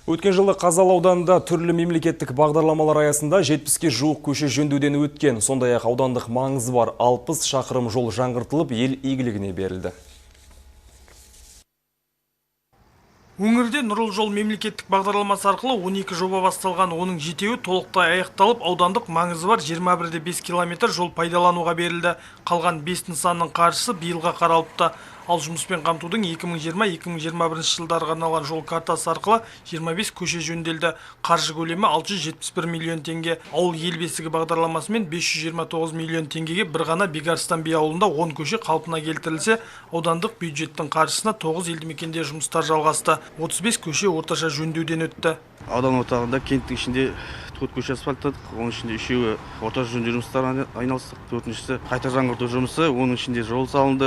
Өткен жылы Қазалы ауданында түрлі мемлекеттік бағдарламалар аясында 70-ке жуық көше жөндеуден өткен. Сондай-ақ аудандық маңызы бар 60 шақырым жол жаңғыртылып, ел игілігіне берілді. Өңірде Нұрлы жол мемлекеттік бағдарламасы арқылы 12 жоба басталған, оның 7-еуі толықтай аяқталып, аудандық маңызы бар 21,5 километр жол пайдалануға берілді. Қалған 5 нысанның қаржысы биылға қаралыпты. Ал жұмыспен қамтудың 2020-2021 жылдарға арналған жол картасы арқылы 25 көше жөнделді. Қаржы көлемі 671 миллион теңге. Ауыл ел бесігі бағдарламасымен 529 миллион теңгеге бір ғана Бекарыстан би ауылында 10 көше қалпына келтірілсе, аудандық бюджеттің қаржысына 9 елді мекенде жұмыстар жалғасты. 35 көше орташа жөндеуден өтті. Аудан орталығында кенттің ішінде 4 көше асфальттадық, оның ішінде 3-еуі орташа жөндеу жұмыстарына айналыстық, 4-шісі қайта жаңғырту жұмысы, оның ішінде жол салынды,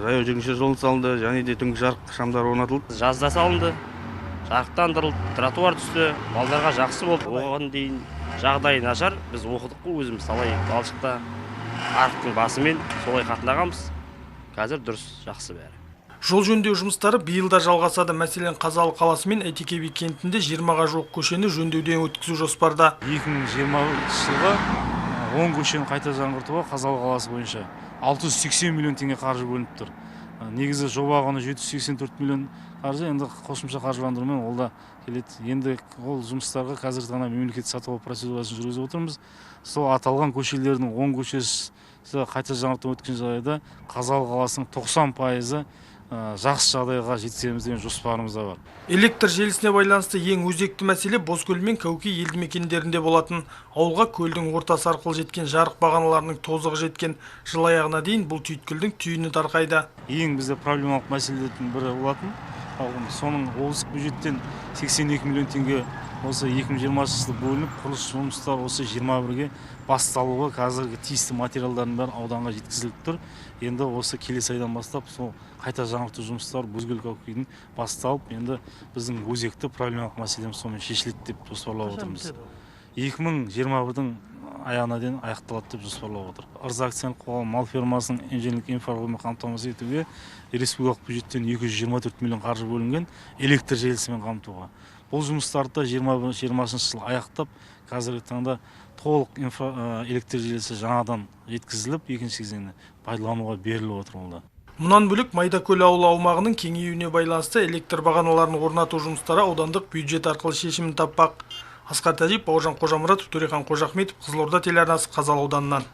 жаяу жүргіншілер жолы салынды, және де түнгі жарық шамдары орнатылды. Жазда салынды, жарықтандырылды, тротуар түсті, балдарға жақсы болды. Оған дейін жағдай нашар, біз оқыдық қой өзіміз, салай балшықта арықтың басымен солай қатынағанбыз. Қазір дұрыс, жақсы бәрі. Жол жөндеу жұмыстары биылда жалғасады. Мәселен, Қазалы қаласы мен Әйтеке би кентінде 20-ға жуық көшені жөндеуден өткізу жоспарда. 2020 жылға 10 көшені қайта жаңғыртуға Қазалы қаласы бойынша 680 миллион теңге қаржы бөлініп тұр. Негізі жоба құны 784 миллион қаржы, енді қосымша қаржыландырумен ол да келеді. Енді ол жұмыстарға қазір ғана мемлекеттік сатып алу процедурасын жүргізіп отырмыз. Сол аталған көшелердің 10 көшесі қайта жаңғырту өткен жағдайда Қазалы қаласының 90% жақсы жағдайға жеткіземіз деген жоспарымыз да бар. Электр желісіне байланысты ең өзекті мәселе Бозкөл мен Кәуке елді мекендерінде болатын. Ауылға көлдің ортасы арқылы жеткен жарық бағаналарының тозығы жеткен. Жыл аяғына дейін бұл түйткілдің түйіні тарқайды. Ең бізде проблемалық мәселелердің бірі болатын. Соның облыстық бюджеттен 82 миллион теңге осы 2020 жылы бөлініп, құрылыс жұмыстары осы 21-ге басталуға қазіргі тиісті материалдардың бәрі ауданға жеткізіліп тұр. Енді осы келесі айдан бастап сол қайта жаңғырту жұмыстары Бозкөл Кәукеден басталып, енді біздің өзекті проблемалық мәселеміз сонымен шешіледі деп жоспарлап отырмыз. 2021-дің аяғына дейін аяқталады деп жоспарлап отыр. Ырза акционерлік қоғамы мал фермасының инженерлік инфрақұрылымын қамтамасыз етуге республикалық бюджеттен 224 миллион қаржы бөлінген, электр желісімен қамтуға. Бұл жұмыстарды 2020 жыл аяқтап, қазіргі таңда толық электр желісі жаңадан жеткізіліп, екінші кезеңде пайдалануға беріліп отыр олда. Мұнан бөлек Майдакөл ауылы аумағының кеңеюіне байланысты электр бағаналарын орнату жұмыстары аудандық бюджет арқылы шешімін таппақ. Асқар Тәжиев, Бауыржан Қожамұратов, Төрехан Қожахметов, Қызылорда телеарнасы, Қазалы ауданынан.